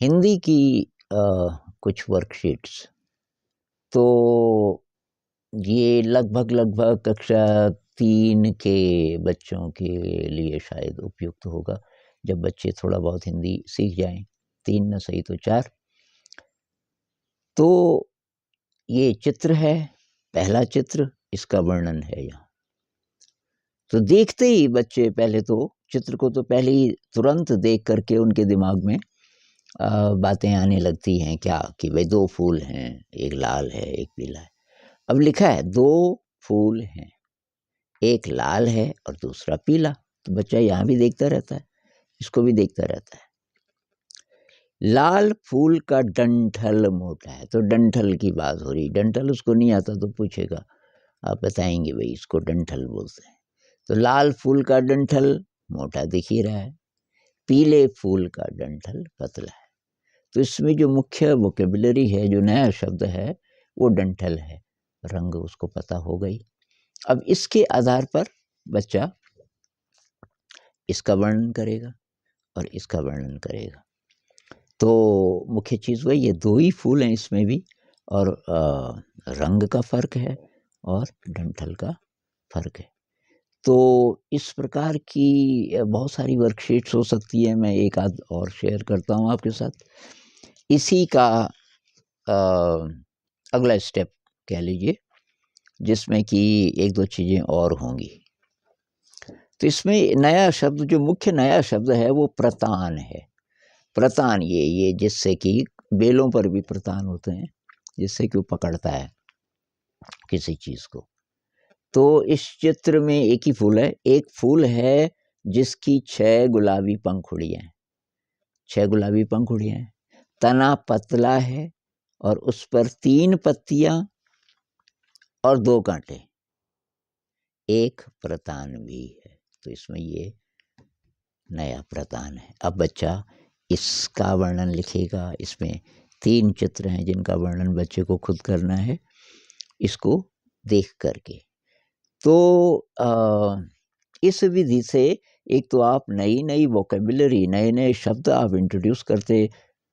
हिंदी की कुछ वर्कशीट्स तो ये लगभग कक्षा 3 के बच्चों के लिए शायद उपयुक्त होगा, जब बच्चे थोड़ा बहुत हिंदी सीख जाएं, 3 न सही तो 4। तो ये चित्र है, पहला चित्र, इसका वर्णन है यहाँ। तो देखते ही बच्चे पहले तो चित्र को तो पहले ही तुरंत देख करके उनके दिमाग में बातें आने लगती हैं, क्या कि भाई 2 फूल हैं, एक लाल है एक पीला है। अब लिखा है 2 फूल हैं, एक लाल है और दूसरा पीला। तो बच्चा यहाँ भी देखता रहता है, इसको भी देखता रहता है। लाल फूल का डंठल मोटा है, तो डंठल की बात हो रही। डंठल उसको नहीं आता तो पूछेगा, आप बताएंगे भाई इसको डंठल बोलते हैं। तो लाल फूल का डंठल मोटा दिख ही रहा है, पीले फूल का डंठल पतला है। तो इसमें जो मुख्य वोकेबुलरी है, जो नया शब्द है, वो डंठल है। रंग उसको पता हो गई। अब इसके आधार पर बच्चा इसका वर्णन करेगा और इसका वर्णन करेगा। तो मुख्य चीज़ वही है, 2 ही फूल हैं इसमें भी, और रंग का फर्क है और डंठल का फर्क है। तो इस प्रकार की बहुत सारी वर्कशीट्स हो सकती है। मैं एक आध और शेयर करता हूँ आपके साथ। इसी का अगला स्टेप कह लीजिए, जिसमें कि 1-2 चीज़ें और होंगी। तो इसमें नया शब्द, जो मुख्य नया शब्द है, वो प्रतान है। प्रतान ये जिससे कि बेलों पर भी प्रतान होते हैं, जिससे कि वो पकड़ता है किसी चीज़ को। तो इस चित्र में एक ही फूल है, एक फूल है जिसकी 6 गुलाबी पंखुड़ियाँ हैं, 6 गुलाबी पंखुड़ियाँ हैं। तना पतला है और उस पर 3 पत्तियाँ और 2 कांटे, एक प्रतान भी है। तो इसमें ये नया प्रतान है। अब बच्चा इसका वर्णन लिखेगा। इसमें 3 चित्र हैं जिनका वर्णन बच्चे को खुद करना है, इसको देख करके। तो इस विधि से एक तो आप नई वोकेबुलरी, नए शब्द आप इंट्रोड्यूस करते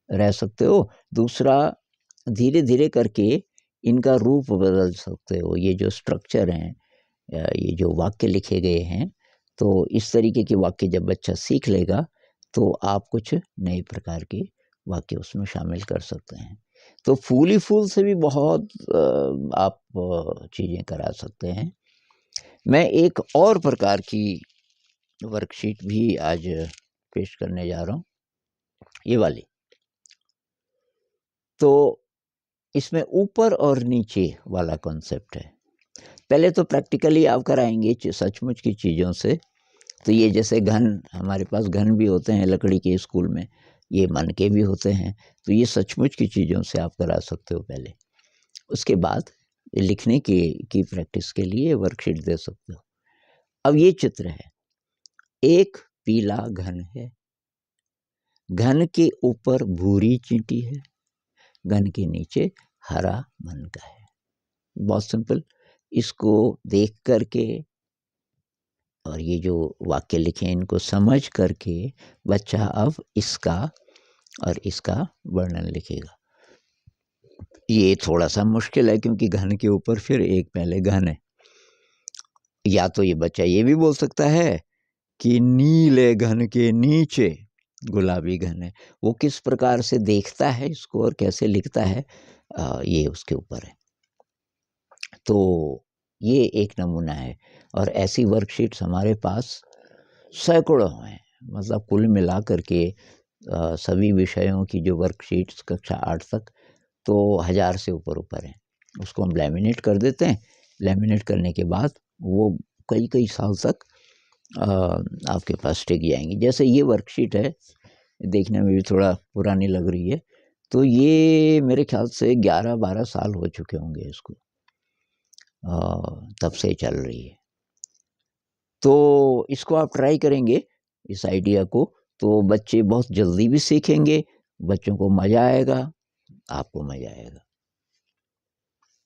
रह सकते हो। दूसरा, धीरे धीरे करके इनका रूप बदल सकते हो। ये जो स्ट्रक्चर हैं, ये जो वाक्य लिखे गए हैं, तो इस तरीके के वाक्य जब बच्चा सीख लेगा तो आप कुछ नए प्रकार के वाक्य उसमें शामिल कर सकते हैं। तो फूल ही फूल से भी बहुत आप चीज़ें करा सकते हैं। मैं एक और प्रकार की वर्कशीट भी आज पेश करने जा रहा हूँ, ये वाली। तो इसमें ऊपर और नीचे वाला कॉन्सेप्ट है। पहले तो प्रैक्टिकली आप कराएंगे सचमुच की चीज़ों से। तो ये जैसे घन, हमारे पास घन भी होते हैं लकड़ी के स्कूल में, ये मन के भी होते हैं। तो ये सचमुच की चीज़ों से आप करा सकते हो पहले। उसके बाद लिखने की प्रैक्टिस के लिए वर्कशीट दे सकते हो। अब ये चित्र है, एक पीला घन है, घन के ऊपर भूरी चींटी है, घन के नीचे हरा मन का है। बहुत सिंपल। इसको देख करके और ये जो वाक्य लिखे इनको समझ करके बच्चा अब इसका और इसका वर्णन लिखेगा। ये थोड़ा सा मुश्किल है क्योंकि घन के ऊपर फिर एक पहले घन है। या तो ये बच्चा ये भी बोल सकता है कि नीले घन के नीचे गुलाबी घन है। वो किस प्रकार से देखता है इसको और कैसे लिखता है, ये उसके ऊपर है। तो ये एक नमूना है, और ऐसी वर्कशीट्स हमारे पास सैकड़ों हैं। मतलब कुल मिला करके सभी विषयों की जो वर्कशीट्स कक्षा 8 तक, तो 1000 से ऊपर हैं। उसको हम लैमिनेट कर देते हैं। लैमिनेट करने के बाद वो कई साल तक आपके पास टिक जाएंगी। जैसे ये वर्कशीट है, देखने में भी थोड़ा पुरानी लग रही है। तो ये मेरे ख्याल से 11-12 साल हो चुके होंगे इसको, तब से चल रही है। तो इसको आप ट्राई करेंगे, इस आइडिया को, तो बच्चे बहुत जल्दी भी सीखेंगे, बच्चों को मज़ा आएगा, आपको मज़ा आएगा।